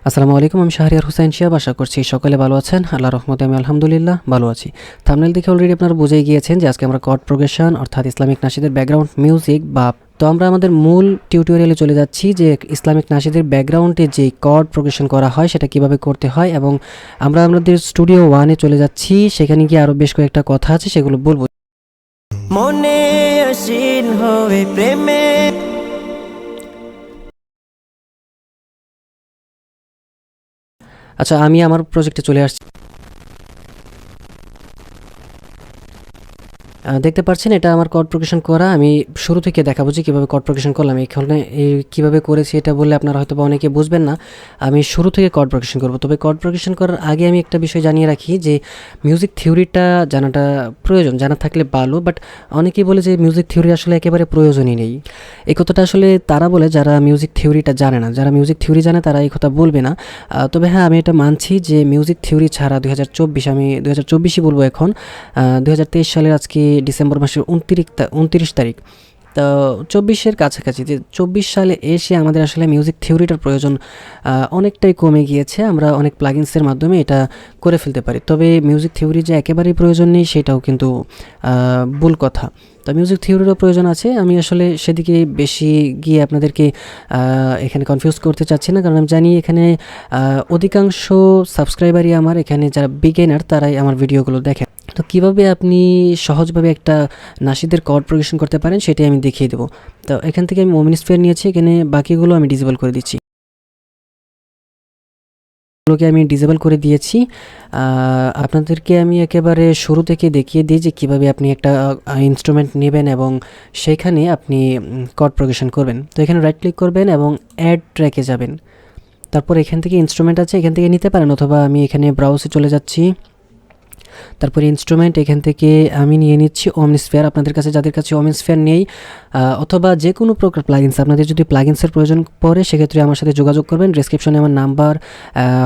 আসসালামু আলাইকুম, আমি শাহরিয়ার হোসেন শিহাব। আশা করছি সকলে ভালো আছেন। আল্লাহর রহমতে আমি আলহামদুলিল্লাহ ভালো আছি। থাম্বনেল দেখে অলরেডি আপনারা বুঝেই গিয়েছেন যে আজকে আমরা কর্ড প্রোগ্রেশন অর্থাৎ ইসলামিক নাশিদের ব্যাকগ্রাউন্ড মিউজিক বা তো আমরা আমাদের মূল টিউটোরিয়ালে চলে যাচ্ছি যে ইসলামিক নাশিদের ব্যাকগ্রাউন্ডে যে কর্ড প্রোগ্রেশন করা হয় সেটা কিভাবে করতে হয়, এবং আমরা আমাদের স্টুডিও 1-এ চলে যাচ্ছি। সেখানে গিয়ে আরও বেশ কয়েকটা কথা আছে, সেগুলো বলবো। মনে আসীন হয়ে প্রেমে আচ্ছা, আমি আমার প্রজেক্টে চলে আসছি। দেখতে পাচ্ছেন এটা আমার কর্ড প্রোগ্রেশন করা। আমি শুরু থেকে দেখাবো যে কীভাবে কর্ড প্রোগ্রেশন করলাম। এখানে কীভাবে করেছি এটা বললে আপনারা হয়তো বা অনেকে বুঝবেন না। আমি শুরু থেকে কর্ড প্রোগ্রেশন করব। তবে কর্ড প্রোগ্রেশন করার আগে আমি একটা বিষয় জানিয়ে রাখি যে মিউজিক থিওরিটা জানাটা প্রয়োজন, জানা থাকলে ভালো। বাট অনেকেই বলে যে মিউজিক থিওরি আসলে একেবারে প্রয়োজনই নেই। এই কথাটা আসলে তারা বলে যারা মিউজিক থিওরিটা জানে না। যারা মিউজিক থিওরি জানে তারা এই কথা বলবে না। তবে হ্যাঁ, আমি এটা মানছি যে মিউজিক থিওরি ছাড়া 2024, আমি 2024ই বলবো এখন, 2023 সালের আজকে ডিসেম্বর মাসের 29 তারিখ, তো 24-এর কাছাকাছি, যে 24 সালে এসে আমাদের আসলে মিউজিক থিওরিটার প্রয়োজন অনেকটাই কমে গিয়েছে। আমরা অনেক প্লাগিনসের মাধ্যমে এটা করে ফেলতে পারি। তবে মিউজিক থিওরি যে একেবারেই প্রয়োজন নেই সেটাও কিন্তু ভুল কথা। তো মিউজিক থিওরিরও প্রয়োজন আছে। আমি আসলে সেদিকে বেশি গিয়ে আপনাদেরকে এখানে কনফিউজ করতে চাচ্ছি না, কারণ আমি জানি এখানে অধিকাংশ সাবস্ক্রাইবারই আমার, এখানে যারা বিগিনার তারাই আমার ভিডিওগুলো দেখেন। তো কীভাবে আপনি সহজভাবে একটা নাশিদের কর্ড প্রোগ্রেশন করতে পারেন সেটাই আমি দেখিয়ে দেবো। তো এখান থেকে আমি ওমনিস্ফিয়ার নিয়েছি, এখানে বাকিগুলো আমি ডিসেবল করে দিচ্ছি। এগুলোকে আমি ডিসেবল করে দিয়েছি। আপনাদেরকে আমি একেবারে শুরু থেকে দেখিয়ে দিই যে কীভাবে আপনি একটা ইনস্ট্রুমেন্ট নেবেন এবং সেখানে আপনি কর্ড প্রোগ্রেশন করবেন। তো এখানে রাইট ক্লিক করবেন এবং অ্যাড ট্র্যাকে যাবেন। তারপর এখান থেকে ইনস্ট্রুমেন্ট আছে, এখান থেকে নিতে পারেন, অথবা আমি এখানে ব্রাউজে চলে যাচ্ছি। তারপরে ইনস্ট্রুমেন্ট, এখান থেকে আমি নিয়ে নিচ্ছি ওমনিস্ফিয়ার। আপনাদের কাছে যাদের কাছে ওমনিস্ফিয়ার নেই, অথবা যে কোনো প্রকার প্লাগিনস, আপনাদের যদি প্লাগিনসের প্রয়োজন পড়ে সেক্ষেত্রে আমার সাথে যোগাযোগ করবেন। ডেসক্রিপশনে আমার নাম্বার,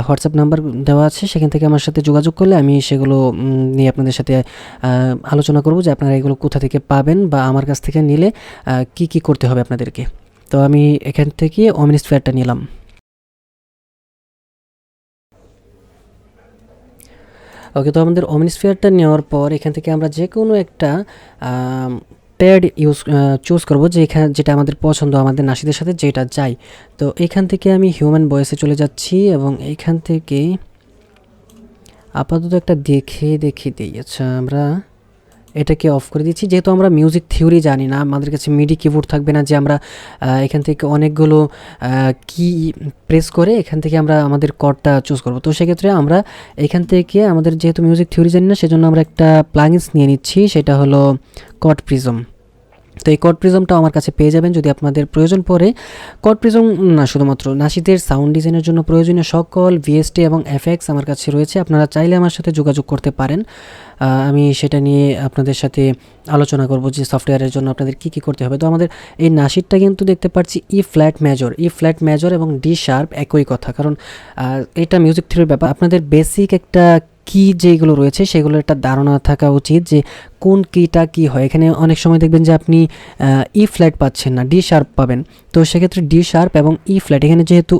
হোয়াটসঅ্যাপ নাম্বার দেওয়া আছে, সেখান থেকে আমার সাথে যোগাযোগ করলে আমি সেগুলো নিয়ে আপনাদের সাথে আলোচনা করব যে আপনারা এগুলো কোথা থেকে পাবেন বা আমার কাছ থেকে নিলে কি কি করতে হবে আপনাদেরকে। তো আমি এখান থেকে ওমনিস্ফিয়ারটা নিলাম। ওকে, তো আমাদের ওমনিস্ফিয়ারটা নেওয়ার পর এখান থেকে আমরা যে কোনো একটা প্যাড চুজ করবো, যেটা আমাদের পছন্দ, আমাদের নাশিদের সাথে যেটা চাই। তো এখান থেকে আমি হিউম্যান ভয়েসে চলে যাচ্ছি এবং এইখান থেকে আপাতত একটা দেখে দিই। আচ্ছা, আমরা এটাকে অফ করে দিচ্ছি, যেহেতু আমরা মিউজিক থিওরি জানি না, আমাদের কাছে মিডি কিবোর্ড থাকবে না যে আমরা এখান থেকে অনেকগুলো কি প্রেস করে এখান থেকে আমরা আমাদের কর্ডটা চুজ করব। তো সেক্ষেত্রে আমরা এখান থেকে আমাদের যেহেতু মিউজিক থিওরি জানি না, সেজন্য আমরা একটা প্লাগইনস নিয়ে নিচ্ছি, সেটা হলো কর্ড প্রিজম। তো এই কর্ড প্রিজমটা আমার কাছে পেয়ে যাবেন যদি আপনাদের প্রয়োজন পড়ে। কর্ড প্রিজম না, শুধুমাত্র নাশিদের সাউন্ড ডিজাইনের জন্য প্রয়োজনীয় সকল ভিএসটি এবং এফএক্স আমার কাছে রয়েছে। আপনারা চাইলে আমার সাথে যোগাযোগ করতে পারেন। আমি সেটা নিয়ে আপনাদের সাথে আলোচনা করব যে সফটওয়্যারের জন্য আপনাদের কি কি করতে হবে। তো আমাদের এই নাশিদটা কিন্তু দেখতে পাচ্ছি ই ফ্ল্যাট মেজর এবং ডি শার্প একই কথা, কারণ এটা মিউজিক থিওরির ব্যাপার। আপনাদের বেসিক একটা কি যেগুলো রয়েছে সেগুলোর একটা ধারণা থাকা উচিত যে কোন কিটা কি হয়। এখানে অনেক সময় দেখবেন যে আপনি ই ফ্ল্যাট পাচ্ছেন না, ডি শার্প পাবেন। তো সেক্ষেত্রে ডি শার্প এবং ই ফ্ল্যাট, এখানে যেহেতু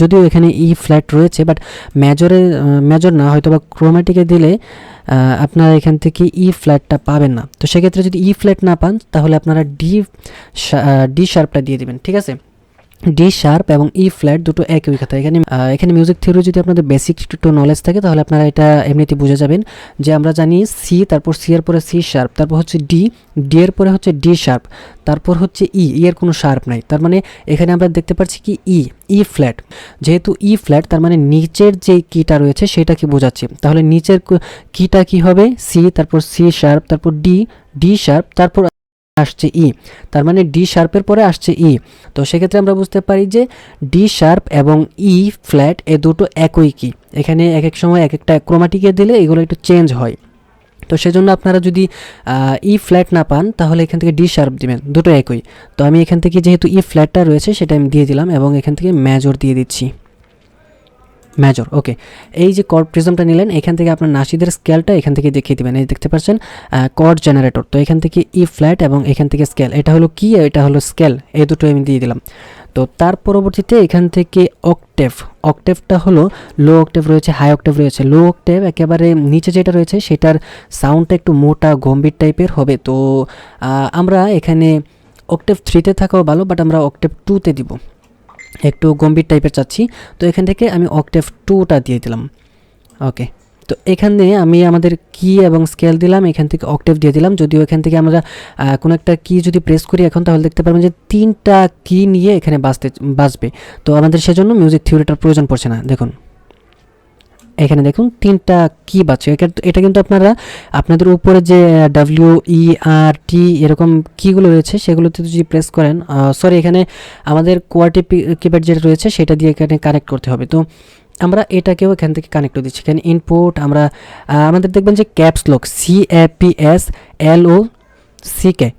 যদিও এখানে ই ফ্ল্যাট রয়েছে, বাট মেজর না, হয়তো বা ক্রোম্যাটিকে দিলে আপনারা এখান থেকে ই ফ্ল্যাটটা পাবেন না। তো সেক্ষেত্রে যদি ই ফ্ল্যাট না পান তাহলে আপনারা ডি শার্পটা দিয়ে দেবেন, ঠিক আছে। ডি শার্প এবং ই ফ্ল্যাট দুটো একই কথা। এখানে মিউজিক থিওরি যদি আপনাদের বেসিক একটু নলেজ থাকে তাহলে আপনারা এটা এমনিতে বুঝে যাবেন যে আমরা জানি সি, তারপর সি এর পরে সি শার্প, তারপর হচ্ছে ডি, ডি এর পরে হচ্ছে ডি শার্প, তারপর হচ্ছে এর কোনো শার্প নাই। তার মানে এখানে আমরা দেখতে পাচ্ছি কি ই ফ্ল্যাট। যেহেতু ই ফ্ল্যাট, তার মানে নিচের যে কিটা রয়েছে সেটা কি বোঝাচ্ছে। তাহলে নিচের কিটা কি হবে? সি, তারপর সি শার্প, তারপর ডি শার্প, তারপর আসছে ই, তার মানে ডি শার্পের পরে আসছে ই। তো সেক্ষেত্রে আমরা বুঝতে পারি যে ডি শার্প এবং ই ফ্ল্যাট এ দুটো একই কি। এখানে এক এক সময় এক একটা ক্রোমাটিকে দিলে এগুলো একটু চেঞ্জ হয়। তো সেজন্য আপনারা যদি ই ফ্ল্যাট না পান তাহলে এখান থেকে ডি শার্প দিবেন, দুটো একই। তো আমি এখান থেকে যেহেতু ই ফ্ল্যাটটা রয়েছে সেটা আমি দিয়ে দিলাম এবং এখান থেকে মেজর দিয়ে দিচ্ছি, মেজর। ওকে, এই যে কর্ড প্রিজমটা নিলেন, এখান থেকে আপনার নাশিদের স্কেলটা এখান থেকে দেখিয়ে দেবেন। এই দেখতে পাচ্ছেন কর্ড জেনারেটর। তো এখান থেকে ই ফ্ল্যাট এবং এখান থেকে স্কেল, এটা হলো কি, এটা হলো স্কেল, এই দুটো আমি দিয়ে দিলাম। তো তার পরবর্তীতে এখান থেকে অক্টেভটা হলো লো অক্টেভ রয়েছে, হাই অক্টেভ রয়েছে। লো অক্টেভ একেবারে নিচে যেটা রয়েছে সেটার সাউন্ডটা একটু মোটা গম্ভীর টাইপের হবে। তো আমরা এখানে অক্টেভ 3তে থাকাও ভালো, বাট আমরা অক্টেভ 2তে দিব, একটু গম্ভীর টাইপের চাচ্ছি। তো এখান থেকে আমি অক্টেভ 2টা দিয়ে দিলাম। ওকে, তো এখানে আমি আমাদের কি এবং স্কেল দিলাম, এখান থেকে অক্টেভ দিয়ে দিলাম। যদিও এখান থেকে আমরা কোনো একটা কি যদি প্রেস করি এখন, তাহলে দেখতে পারবেন যে 3টা কি নিয়ে এখানে বাজবে। তো আমাদের সেজন্য মিউজিক থিওরিটার প্রয়োজন পড়ছে না। দেখুন এখানে দেখুন 3টা কি বাজছে। এটা কিন্তু আপনারা আপনাদের উপরে যে WERT এরকম কিগুলো রয়েছে সেগুলোতে যদি প্রেস করেন, সরি এখানে আমাদের কোয়ার্টি কিপ্যাড যেটা রয়েছে সেটা দিয়ে এখানে কানেক্ট করতে হবে। তো আমরা এটাকেও এখান থেকে কানেক্ট করে দিচ্ছি। এখানে ইনপুট আমরা আমাদের দেখবেন যে caps lock CAPSLOCK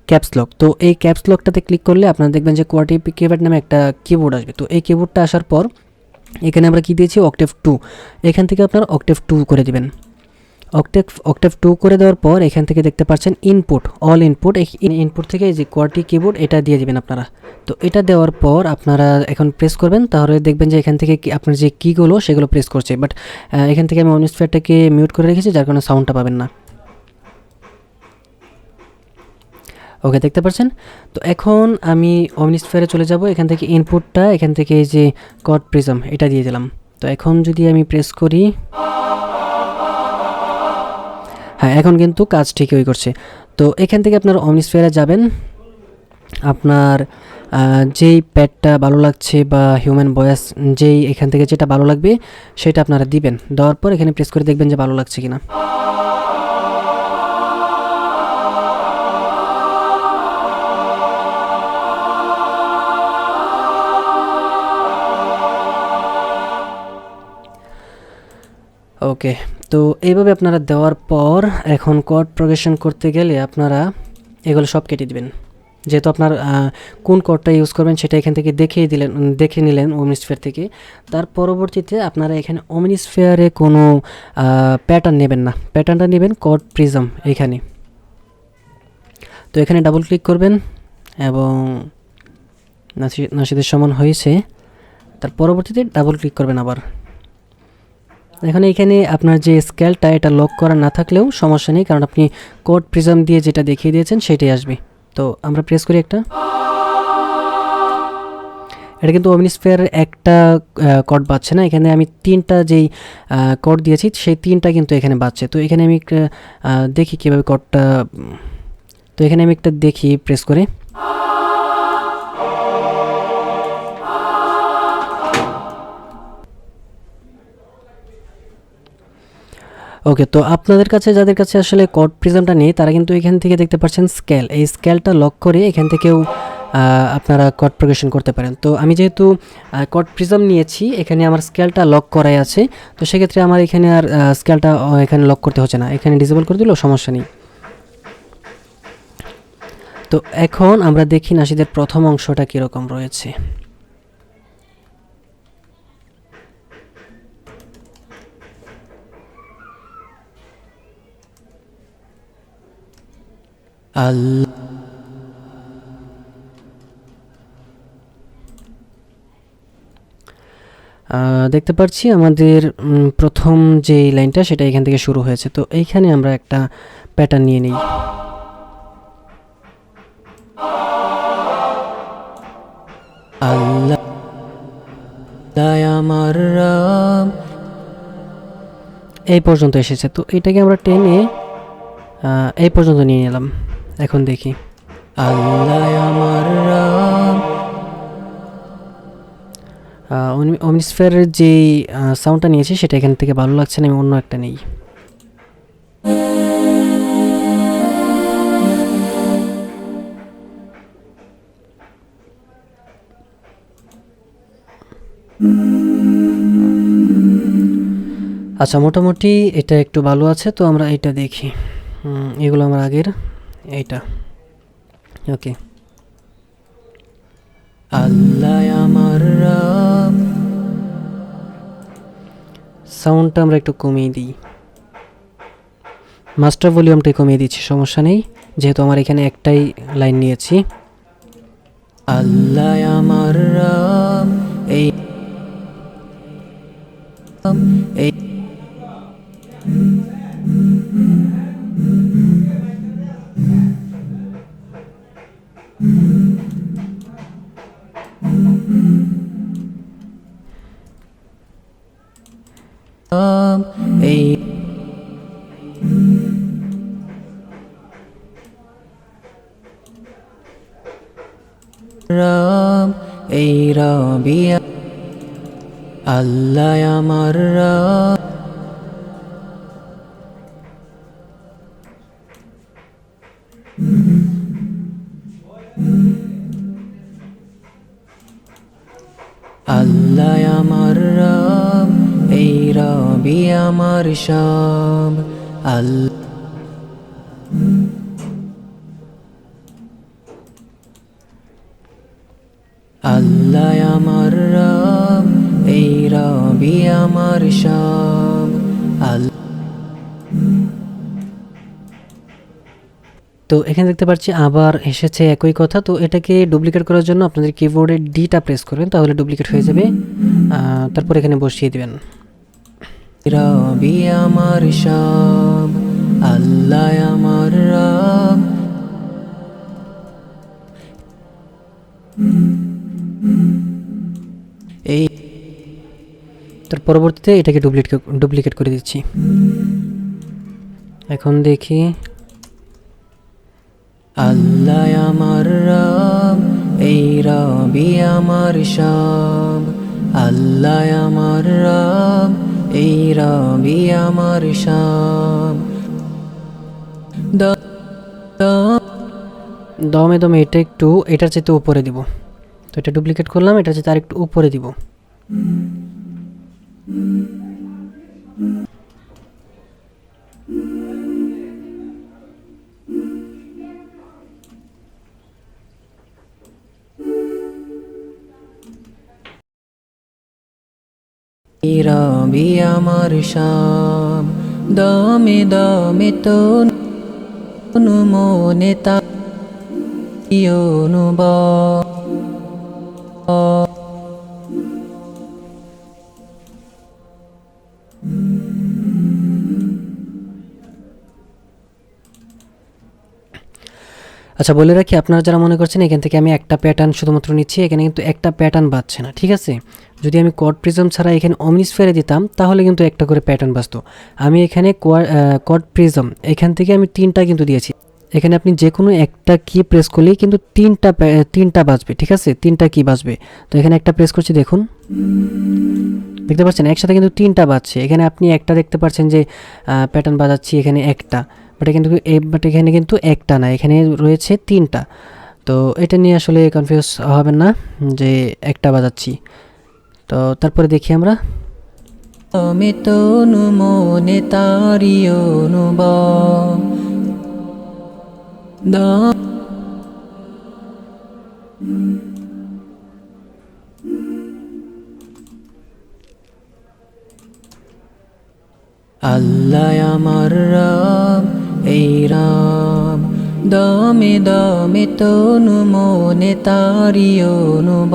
caps lock. তো এই ক্যাপস লকটাতে ক্লিক করলে আপনারা দেখবেন যে কোয়ার্টি কিপ্যাড নামে একটা কিবোর্ড আসবে। তো এই কিবোর্ডটা আসার পর এখানে আমরা কি দিয়েছি অক্টেভ 2, এখান থেকে আপনারা অক্টেভ 2 করে দিবেন। অক্টেভ 2 করে দেওয়ার পর এখান থেকে দেখতে পাচ্ছেন ইনপুট, অল ইনপুট। এই ইনপুট থেকে এই যে কোয়ার্টি কিবোর্ড এটা দিয়ে দিবেন আপনারা। তো এটা দেওয়ার পর আপনারা এখন প্রেস করবেন, তাহলে দেখবেন যে এখান থেকে আপনার যে কিগুলো সেগুলো প্রেস করছে। বাট এখান থেকে আমি অনিস্ফিয়ারটাকে মিউট করে রেখেছি, যার কারণে সাউন্ডটা পাবেন না। ওকে, দেখতে পাচ্ছেন। তো এখন আমি অমনিস্ফিয়ারে চলে যাব। এখান থেকে ইনপুটটা, এখান থেকে এই যে কড প্রিজম এটা দিয়ে দিলাম। তো এখন যদি আমি প্রেস করি, হ্যাঁ এখন কিন্তু কাজ ঠিকই করছে। তো এখান থেকে আপনার অমনিস্ফিয়ারে যাবেন, আপনার যেই প্যাডটা ভালো লাগছে বা হিউম্যান ভয়েস যেই এখান থেকে যেটা ভালো লাগবে সেটা আপনারা দিবেন। দেওয়ার পর এখানে প্রেস করে দেখবেন যে ভালো লাগছে কিনা। ওকে, তো এইভাবে আপনারা দেওয়ার পর এখন কর্ড প্রোগ্রেশন করতে গেলে আপনারা এগুলো সব কেটে দিবেন। যেহেতু আপনার কোন কর্ডটা ইউজ করবেন সেটা এখান থেকে দেখে নিলেন ওমনিস্ফিয়ার থেকে। তার পরবর্তীতে আপনারা এখানে ওমনিস্ফিয়ারে কোনো প্যাটার্ন নেবেন না, প্যাটার্নটা নেবেন কর্ড প্রিজম এখানে। তো এখানে ডাবল ক্লিক করবেন এবং নাশিদের সমান হয়েছে। তার পরবর্তীতে ডাবল ক্লিক করবেন আবার। এখন এখানে আপনার যে স্কেলটা এটা লক করা না থাকলেও সমস্যা নেই, কারণ আপনি কোড প্রিজম দিয়ে যেটা দেখিয়ে দিয়েছেন সেটাই আসবে। তো আমরা প্রেস করি একটা, এটা কিন্তু ওমনিস্ফিয়ার একটা কোড বাজছে না, এখানে আমি 3টা যেই কোড দিয়েছি সেই 3টা কিন্তু এখানে বাজছে। তো এখানে আমি দেখি কীভাবে কোডটা, তো এখানে আমি একটা দেখি প্রেস করে। ওকে, তো আপনাদের কাছে যাদের কাছে আসলে কর্ড প্রিজমটা নেই তারা কিন্তু এখান থেকে দেখতে পাচ্ছেন স্কেল, এই স্কেলটা লক করে এখান থেকেও আপনারা কর্ড প্রোগ্রেশন করতে পারেন। তো আমি যেহেতু কর্ড প্রিজম নিয়েছি এখানে আমার স্কেলটা লক করাই আছে, তো সেক্ষেত্রে আমার এখানে আর স্কেলটা এখানে লক করতে হচ্ছে না, এখানে ডিসেবল করে দিলেও সমস্যা নেই। তো এখন আমরা দেখি নাশিদের প্রথম অংশটা কীরকম রয়েছে। দেখতে পাচ্ছি আমাদের প্রথম যে লাইনটা সেটা এখান থেকে শুরু হয়েছে। তো এইখানে আমরা একটা প্যাটার্ন নিয়ে নিই। আল্লাহ আমার রাম, এই পর্যন্ত এসেছে। তো এটাকে আমরা টেনে এই পর্যন্ত নিয়ে নিলাম। এখন দেখি আল্লাহ আমার রাম। ওমনিস্ফিয়ারের যেই সাউন্ডটা নিয়েছি সেটা এখান থেকে ভালো লাগছে না, আমি অন্য একটা নেই। আচ্ছা, মোটামুটি এটা একটু ভালো আছে। তো আমরা এটা দেখি, এগুলো আমার আগের এইটা। ওকে, আল্লাহ আমার রাম, সাউন্ডটা আমরা একটু কমিয়ে দিই, মাস্টার ভলিউমটাই কমিয়ে দিচ্ছি, সমস্যা নেই, যেহেতু আমার এখানে একটাই লাইন নিয়েছি। আল্লাহ আমার রব, এই এই এই রব, এই রবিয়া আল্লাহ আমার রব, আল্লাহ আমার রব, এই রবি আমার সব। আল্লাহ আল্লাহ আমার রব, এই রবি আমার সব। তো এখানে দেখতে পাচ্ছি আবার এসেছে একই কথা। তো এটাকে ডুপ্লিকেট করার জন্য আপনাদের কিবোর্ডে ডিটা প্রেস করবেন, তাহলে ডুপ্লিকেট হয়ে যাবে। তারপর এখানে বসিয়ে দিবেন। রবি আমার সব, আল্লাহ আমার রব, এই তার পরবর্তীতে এটাকে ডুপ্লিকেট করে দিচ্ছি। এখন দেখি, আল্লাহ আমার রব, এই রবি আমার সব। আল্লাহ আমার রব, এই রবি আমার সব। দমে দমে এটা একটু এটার চাইতে উপরে দিব। তো এটা ডুপ্লিকেট করলাম, এটার চাইতে আর একটু উপরে দিব। রবি আমার সব, দমে দমে তো মনে তানুব। আচ্ছা, বলে রাখি, আপনারা যারা মনে করছেন এখান থেকে আমি একটা প্যাটার্ন শুধুমাত্র নিচ্ছি, এখানে কিন্তু একটা প্যাটার্ন বাজছে না, ঠিক আছে? যদি আমি কড প্রিজম ছাড়া এখানে অমনিস্ফিয়ারে দিতাম তাহলে কিন্তু একটা করে প্যাটার্ন বাজতো। আমি এখানে কড প্রিজম এখান থেকে আমি 3টা কিন্তু দিয়েছি। এখানে আপনি যে কোনো একটা কি প্রেস করলেই কিন্তু তিনটা বাজবে, ঠিক আছে? 3টা কি বাজবে। তো এখানে একটা প্রেস করছি, দেখুন, দেখতে পাচ্ছেন একসাথে কিন্তু 3টা বাজছে। এখানে আপনি একটা দেখতে পাচ্ছেন যে প্যাটার্ন বাজাচ্ছি এখানে একটা, বাট এখানে কিন্তু একটা না, এখানে রয়েছে 3টা। তো এটা নিয়ে আসলে কনফিউজ হবেন না যে একটা বাজাচ্ছি। তো তারপরে দেখি আমরা, আমি তনু মনে তারি অনুব। আল্লাহ আমার রব, এই রব, দমে দমে তনু মনে তারি অনুব।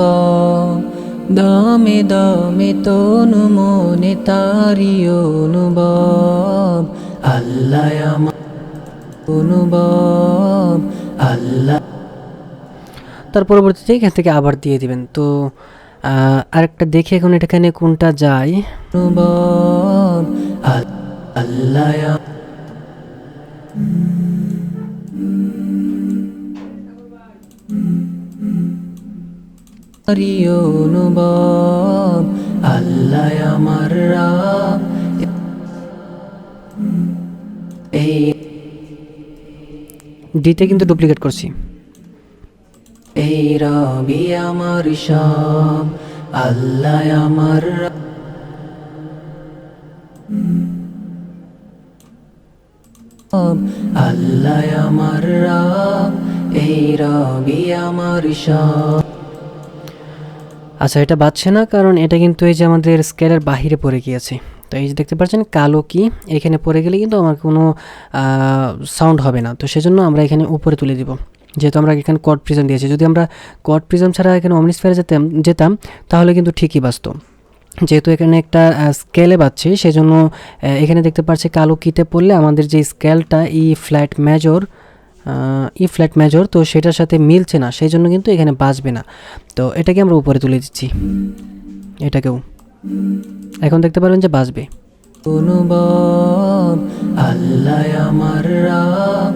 দমে দমে তনু মনে তারি অনুভব। আল্লাহ আমার অনুভব, আল্লাহ। তার পরবর্তীতে এখান থেকে আবার দিয়ে দিবেন। তো আরেকটা দেখি এখন এখানে কোনটা যায়। অনুভব, আল্লাহ অনুভব, আল্লাহ আমার রব, এই ডিতে কিন্তু ডুপ্লিকেট করছি। এই রবি আমার সব, আল্লাহ আমার রব, আল্লাহ আমার রব, এই রবি আমার সব। আচ্ছা, এটা বাজছে না কারণ এটা কিন্তু এই যে আমাদের স্কেলের বাহিরে পড়ে গিয়েছে। তো এই যে দেখতে পাচ্ছেন কালো কি এখানে পড়ে গেলে কিন্তু আমার কোনো সাউন্ড হবে না। তো সেজন্য আমরা এখানে উপরে তুলে দিব। যেহেতু আমরা এখানে কড প্রিজম দিয়েছি, যদি আমরা কড প্রিজম ছাড়া এখানে অমনিস্ফিয়ারে যেতাম তাহলে কিন্তু ঠিকই বাজতো। যেহেতু এখানে একটা স্কেলে বাজছে, সেজন্য এখানে দেখতে পাচ্ছি কালো কিতে পড়লে আমাদের যে স্কেলটা ই ফ্ল্যাট মেজর, তো সেটার সাথে মিলছে না, সেই জন্য কিন্তু এখানে বাজবে না। তো এটাকে আমরা উপরে তুলে দিচ্ছি, এটাকেও এখন দেখতে পারেন যে বাজবে। অনুভব আল্লাহ আমার রব,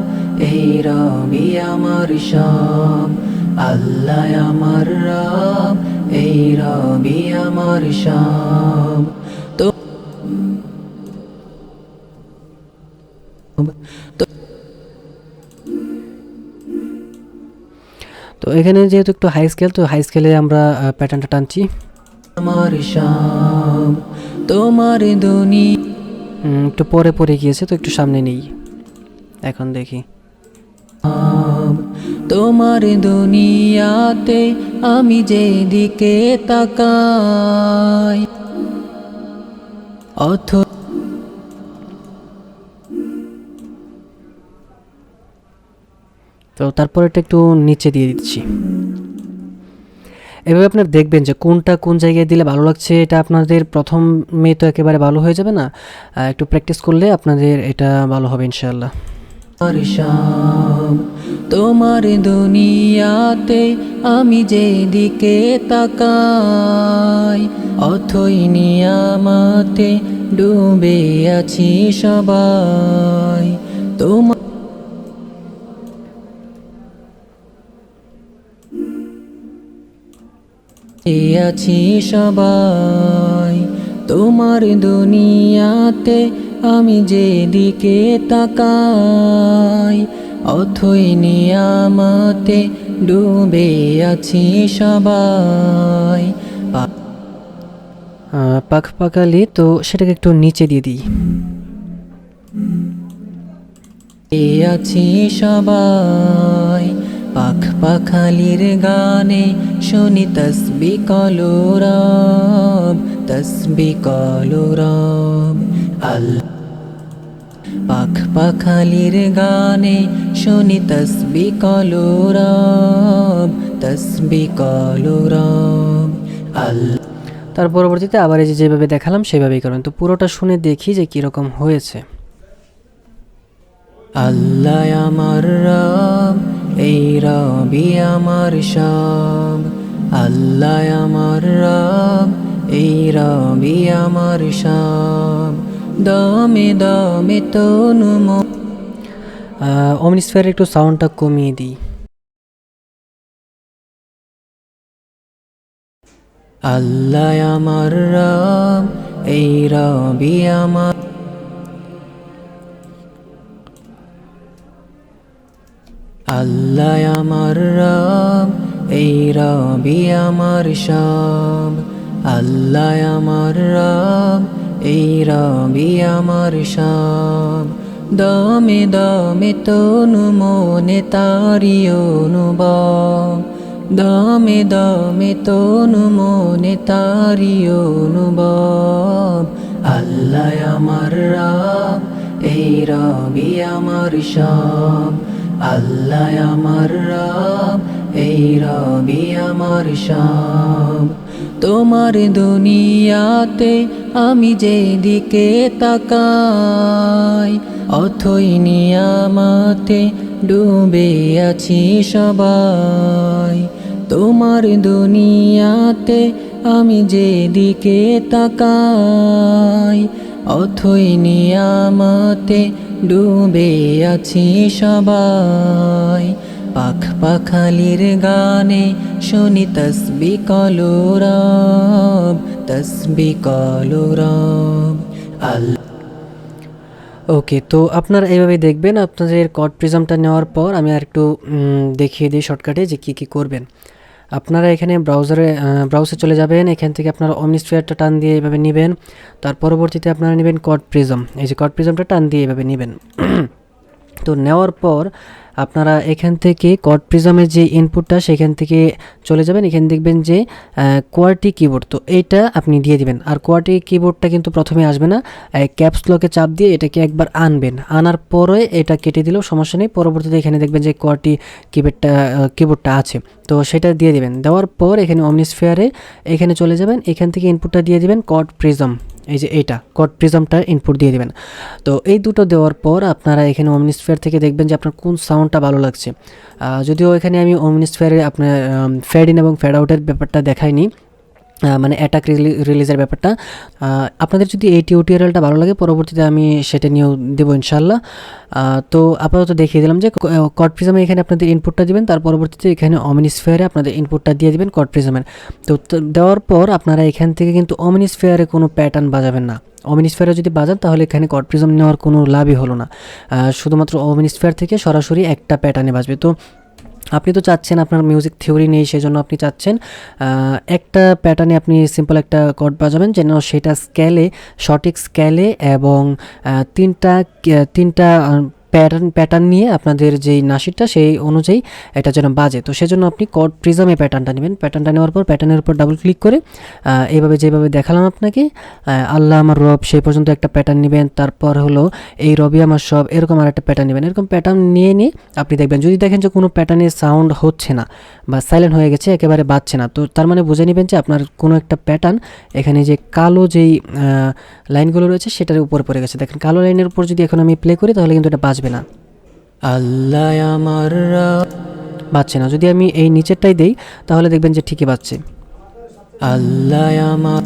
এই রবি আমার সব। আল্লাহ আমার রব, এই রবি আমার সব। তো তো এখানে যেহেতু একটু হাই স্কেল, তো হাই স্কেলে আমরা প্যাটার্নটা টানছি। আমার সব তোমার দুনিয়া, একটু পরে পরে গিয়েছে, তো একটু সামনে নেই, এখন দেখি। তোমার দুনিয়াতে আমি যেদিকে তাকাই, অথ তো তারপর এটা একটু নিচে দিয়ে দিচ্ছি। এভাবে আপনার দেখবেন যে কোনটা কোন জায়গায় দিলে ভালো লাগছে। এটা আপনাদের প্রথমে তো একেবারে ভালো হয়ে যাবে না, একটু প্র্যাকটিস করলে আপনাদের এটা ভালো হবে ইনশাআল্লাহ। সব তোমার দুনিয়াতে আমি যেদিকে তাকাই, অথই নিয়ামতে ডুবে আছি সবাই। তোমার আছি সবাই, তোমার দুনিয়াতে আমি যেদিকে তাকাই, অথই নিয়ামতে ডুবে আছি সবাই। পাখ পাকালি, তো সেটাকে একটু নিচে দিয়ে দিই। আছি সবাই, পাখ পাখালির গানে শুনি তসবি কলরব, তসবি কলরব। আল্লাহ পাখ পাখালির গানে শুনি তসবি কলরব, তসবি কলরব। আল্লাহ তার পরবর্তীতে আবার এই যে যেভাবে দেখালাম সেভাবেই করবেন। তো পুরোটা শুনে দেখি যে কীরকম হয়েছে। আল্লাহ আমার রব, এই রবি আমার সব। আল্লাহ আমার রব, এই রবি আমার সব। দমে দমে তনু মন, অমনিস্ফিয়ারের একটু সাউন্ডটা কমিয়ে দিই। আল্লাহ আমার রব, এই রবি আমার, আল্লাহ আমার রব, এই রবি আমার সব। আল্লাহ আমার রব, এই রবি আমার সব। দমে দমে তনু মনে তারি অনুভব, দমে দমে তনু মনে তারি অনুভব। আল্লাহ আমার রব, এই রবি আমার সব। আল্লাহ আমার রব, এই রবি আমার সব। তোমার দুনিয়াতে আমি যেদিকে তাকাই, অথই নিয়ামতে ডুবে আছি সবাই। তোমার দুনিয়াতে আমি যেদিকে তাকাই, অথই নিয়ামতে ডুবে আছি সবাই। পাখ পাখালির গানে শুনি তসবি কলরব, তসবি কলরব। আল্লাহ ওকে, তো আপনারা এইভাবে দেখবেন। আপনাদের কড প্রিজমটা নেওয়ার পর আমি আর একটু দেখিয়ে দিই শর্টকাটে যে কী কী করবেন। আপনারা এখানে ব্রাউজে চলে যাবেন। এখান থেকে আপনারা অমনিস্ফিয়ারটা টান দিয়ে এভাবে নেবেন। তার পরবর্তীতে আপনারা নেবেন কড প্রিজম। এই যে কড প্রিজমটা টান দিয়ে এভাবে নেবেন। তো নেওয়ার পর আপনারা এখান থেকে কর্ড প্রিজমের যে ইনপুটটা সেখান থেকে চলে যাবেন, এখানে দেখবেন যে কোয়ার্টি কিবোর্ড, তো এইটা আপনি দিয়ে দিবেন। আর কোয়ার্টি কিবোর্ডটা কিন্তু প্রথমে আসবে না, ক্যাপস লকে চাপ দিয়ে এটাকে একবার আনবেন, আনার পরে এটা কেটে দিলেও সমস্যা নেই। পরবর্তীতে এখানে দেখবেন যে কোয়ার্টি কিবোর্ডটা আছে, তো সেটা দিয়ে দিবেন। দেওয়ার পর এখানে অমনিস্ফিয়ারে এখানে চলে যাবেন, এখান থেকে ইনপুটটা দিয়ে দিবেন কর্ড প্রিজম, এই যে এইটা কর্ড প্রিজমটার ইনপুট দিয়ে দিবেন। তো এই দুটো দেওয়ার পর আপনারা এখানে ওমনিস্ফিয়ার থেকে দেখবেন যে আপনার কোন সাউন্ডটা ভালো লাগছে। যদিও এখানে আমি ওমনিস্ফিয়ারে আপনার ফ্যাড ইন এবং ফ্যাড আউটের ব্যাপারটা দেখাইনি, মানে অ্যাটাক রিলিজের ব্যাপারটা। আপনাদের যদি এই টিউটোরিয়ালটা ভালো লাগে পরবর্তীতে আমি সেটা নিয়েও দেবো ইনশাল্লাহ। তো আপাতত দেখিয়ে দিলাম যে কর্ড প্রিজমে এখানে আপনাদের ইনপুটটা দিবেন, তার পরবর্তীতে এখানে অমনিস্ফিয়ারে আপনাদের ইনপুটটা দিয়ে দিবেন কর্ড প্রিজমের। তো দেওয়ার পর আপনারা এখান থেকে কিন্তু অমনিস্ফিয়ারে কোনো প্যাটার্ন বাজাবেন না। অমনিস্ফিয়ারে যদি বাজান তাহলে এখানে কর্ড প্রিজম নেওয়ার কোনো লাভই হলো না, শুধুমাত্র অমনিস্ফিয়ার থেকে সরাসরি একটা প্যাটার্নে বাজবে। তো আপনি তো চাচ্ছেন আপনার মিউজিক থিওরি নেই, সেজন্য আপনি চাচ্ছেন একটা প্যাটার্নে আপনি সিম্পল একটা কর্ড বাজাবেন যেন সেটা স্কেলে, সঠিক স্কেলে এবং তিনটা তিনটা প্যাটার্ন নিয়ে আপনাদের যেই নাসিরটা সেই অনুযায়ী এটা যেন বাজে। তো সেজন্য আপনি কর্ড প্রিজমে প্যাটার্নটা নেবেন, প্যাটার্নটা নেওয়ার পর প্যাটার্নের উপর ডাবল ক্লিক করে এইভাবে যেভাবে দেখালাম আপনাকে, আল্লাহ আমার রব সেই পর্যন্ত একটা প্যাটার্ন নেবেন। তারপর হলো এই রবি আমার সব, এরকম আর একটা প্যাটার্ন নেবেন। এরকম প্যাটার্ন নিয়ে আপনি দেখবেন যদি দেখেন যে কোনো প্যাটার্নের সাউন্ড হচ্ছে না বা সাইলেন্ট হয়ে গেছে, একেবারে বাজছে না, তো তার মানে বুঝে নেবেন যে আপনার কোনো একটা প্যাটার্ন এখানে যে কালো যেই লাইনগুলো রয়েছে সেটার উপরে পড়ে গেছে। দেখেন কালো লাইনের উপর যদি এখন আমি প্লে করি তাহলে কিন্তু এটা বাজবে না, আল্লাহ আমার বাজছে না। যদি আমি এই নিচেরটাই দেই তাহলে দেখবেন যে ঠিকই বাজছে। আল্লাহ আমার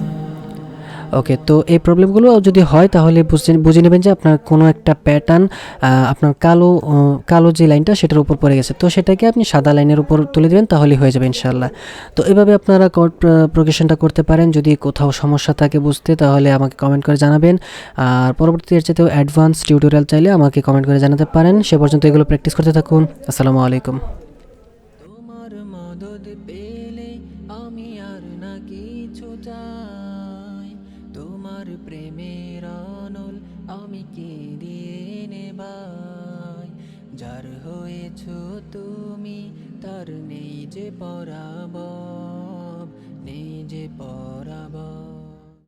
ওকে, তো এই প্রবলেমগুলো যদি হয় তাহলে বুঝে নেবেন যে আপনার কোনো একটা প্যাটার্ন আপনার কালো যে লাইনটা সেটার উপর পড়ে গেছে, তো সেটাকে আপনি সাদা লাইনের উপর তুলে দেবেন তাহলেই হয়ে যাবে ইনশাআল্লাহ। তো এভাবে আপনারা কর্ড প্রোগ্রেশনটা করতে পারেন। যদি কোথাও সমস্যা থাকে বুঝতে তাহলে আমাকে কমেন্ট করে জানাবেন, আর পরবর্তীতে এর চাইতেও অ্যাডভান্স টিউটোরিয়াল চাইলে আমাকে কমেন্ট করে জানাতে পারেন। সে পর্যন্ত এগুলো প্র্যাকটিস করতে থাকুন। আসসালামু আলাইকুম। তোমার মদদ পেলে আমি আর না কিছু চাই, তোমার প্রেমের আনল আমি কে দিয়ে নেবাই, যার হয়েছ তুমি তার নেই যে পরাভব, নেই যে পরাভব।